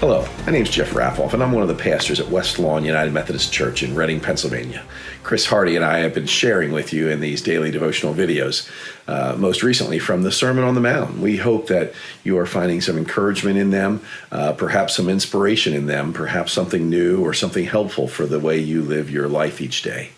Hello, my name's Jeff Raffauf, and I'm one of the pastors at West Lawn United Methodist Church in Reading, Pennsylvania. Chris Hardy and I have been sharing with you in these daily devotional videos, most recently from the Sermon on the Mount. We hope that you are finding some encouragement in them, perhaps some inspiration in them, perhaps something new or something helpful for the way you live your life each day.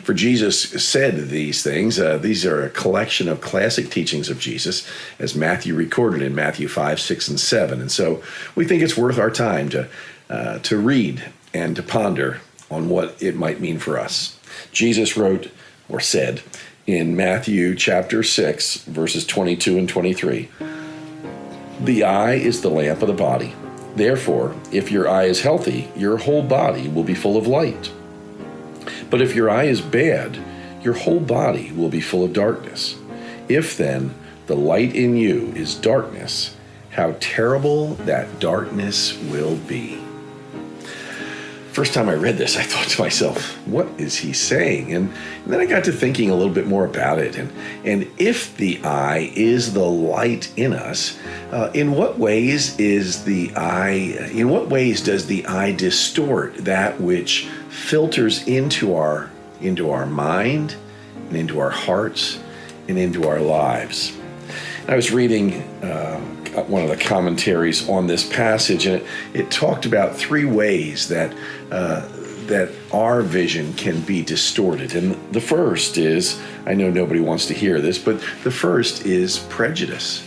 For Jesus said these things. These are a collection of classic teachings of Jesus, as Matthew recorded in Matthew 5, 6, and 7. And so we think it's worth our time to read and to ponder on what it might mean for us. Jesus wrote or said in Matthew chapter 6, verses 22 and 23, "The eye is the lamp of the body. Therefore, if your eye is healthy, your whole body will be full of light. But if your eye is bad, your whole body will be full of darkness. If then the light in you is darkness, how terrible that darkness will be." First time I read this, I thought to myself, what is he saying? And then I got to thinking a little bit more about it. And if the eye is the light in us, in what ways does the eye distort that which filters into our mind and into our hearts and into our lives? I was reading one of the commentaries on this passage, and it talked about three ways that our vision can be distorted. And the first is, I know nobody wants to hear this, but the first is prejudice.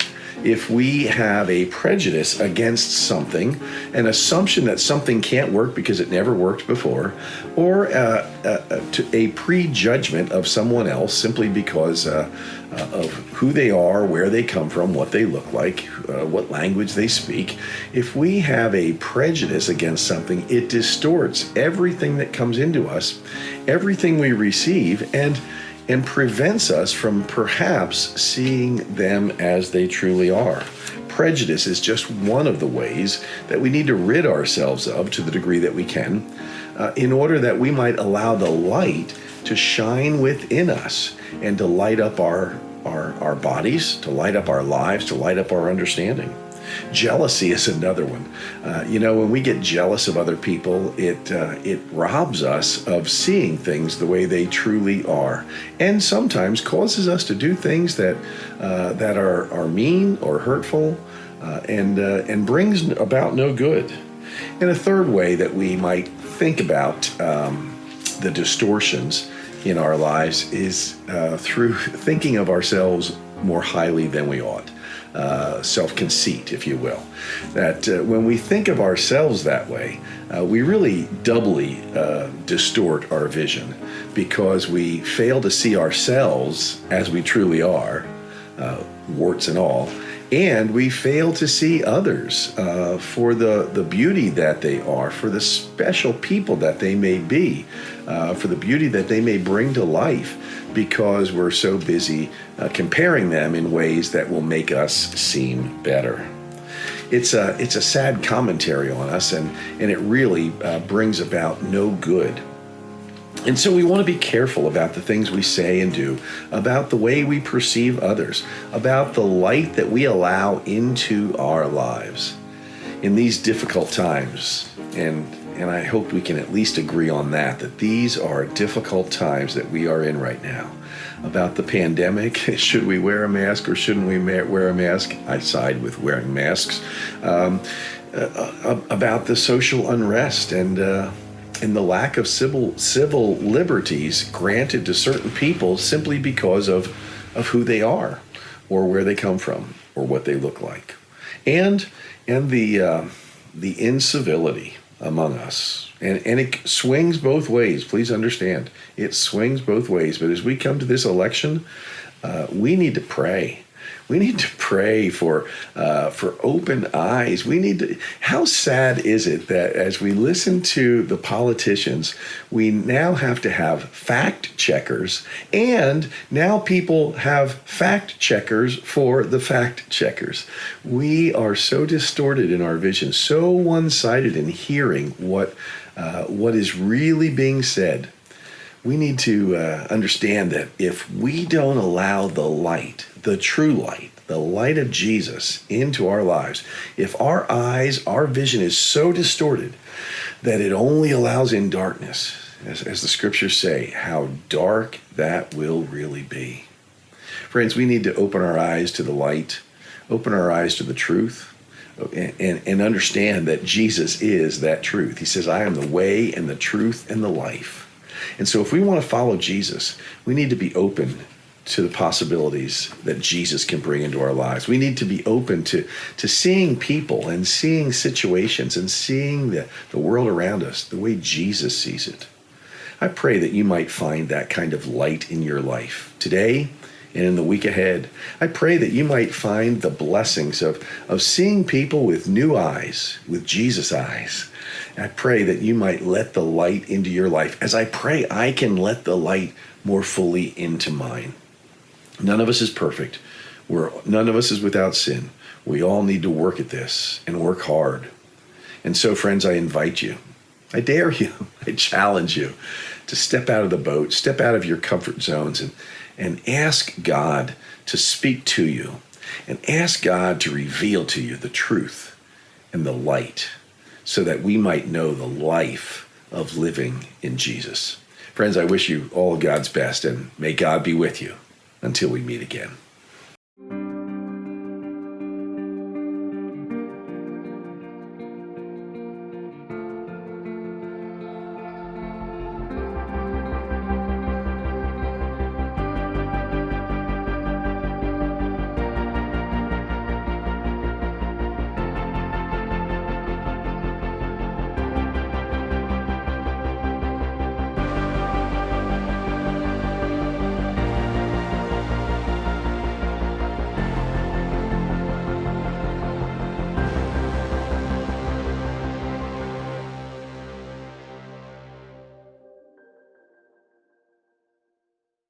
If we have a prejudice against something, an assumption that something can't work because it never worked before, or a prejudgment of someone else simply because of who they are, where they come from, what they look like, what language they speak. If we have a prejudice against something, it distorts everything that comes into us, everything we receive, and prevents us from perhaps seeing them as they truly are. Prejudice is just one of the ways that we need to rid ourselves of, to the degree that we can, in order that we might allow the light to shine within us and to light up our bodies, to light up our lives, to light up our understanding. Jealousy is another one. When we get jealous of other people, it robs us of seeing things the way they truly are, and sometimes causes us to do things that are mean or hurtful, and brings about no good. And a third way that we might think about the distortions in our lives is through thinking of ourselves more highly than we ought. Self-conceit, if you will. That when we think of ourselves that way, we really doubly distort our vision, because we fail to see ourselves as we truly are, warts and all, and we fail to see others for the beauty that they are, for the special people that they may be, for the beauty that they may bring to life, because we're so busy comparing them in ways that will make us seem better. It's a sad commentary on us, and it really brings about no good. And so we want to be careful about the things we say and do, about the way we perceive others, about the light that we allow into our lives. In these difficult times, and I hope we can at least agree on that these are difficult times that we are in right now. About the pandemic, should we wear a mask or shouldn't we wear a mask? I side with wearing masks. About the social unrest and the lack of civil liberties granted to certain people simply because of who they are, or where they come from, or what they look like, and the incivility among us, and it swings both ways. Please understand, it swings both ways. But as we come to this election, we need to pray. We need to pray for open eyes. How sad is it that as we listen to the politicians, we now have to have fact checkers, and now people have fact checkers for the fact checkers. We are so distorted in our vision, so one-sided in hearing what is really being said. We need to understand that if we don't allow the light, the true light, the light of Jesus into our lives, if our eyes, our vision is so distorted that it only allows in darkness, as the scriptures say, how dark that will really be. Friends, we need to open our eyes to the light, open our eyes to the truth, and understand that Jesus is that truth. He says, I am the way and the truth and the life. And so if we want to follow Jesus, we need to be open to the possibilities that Jesus can bring into our lives. We need to be open to seeing people and seeing situations and seeing the world around us the way Jesus sees it. I pray that you might find that kind of light in your life today and in the week ahead. I pray that you might find the blessings of seeing people with new eyes, with Jesus' eyes. I pray that you might let the light into your life, as I pray I can let the light more fully into mine. None of us is perfect. None of us is without sin. We all need to work at this and work hard. And so, friends, I invite you, I dare you, I challenge you to step out of the boat, step out of your comfort zones, and ask God to speak to you, and ask God to reveal to you the truth and the light, so that we might know the life of living in Jesus. Friends, I wish you all God's best, and may God be with you until we meet again.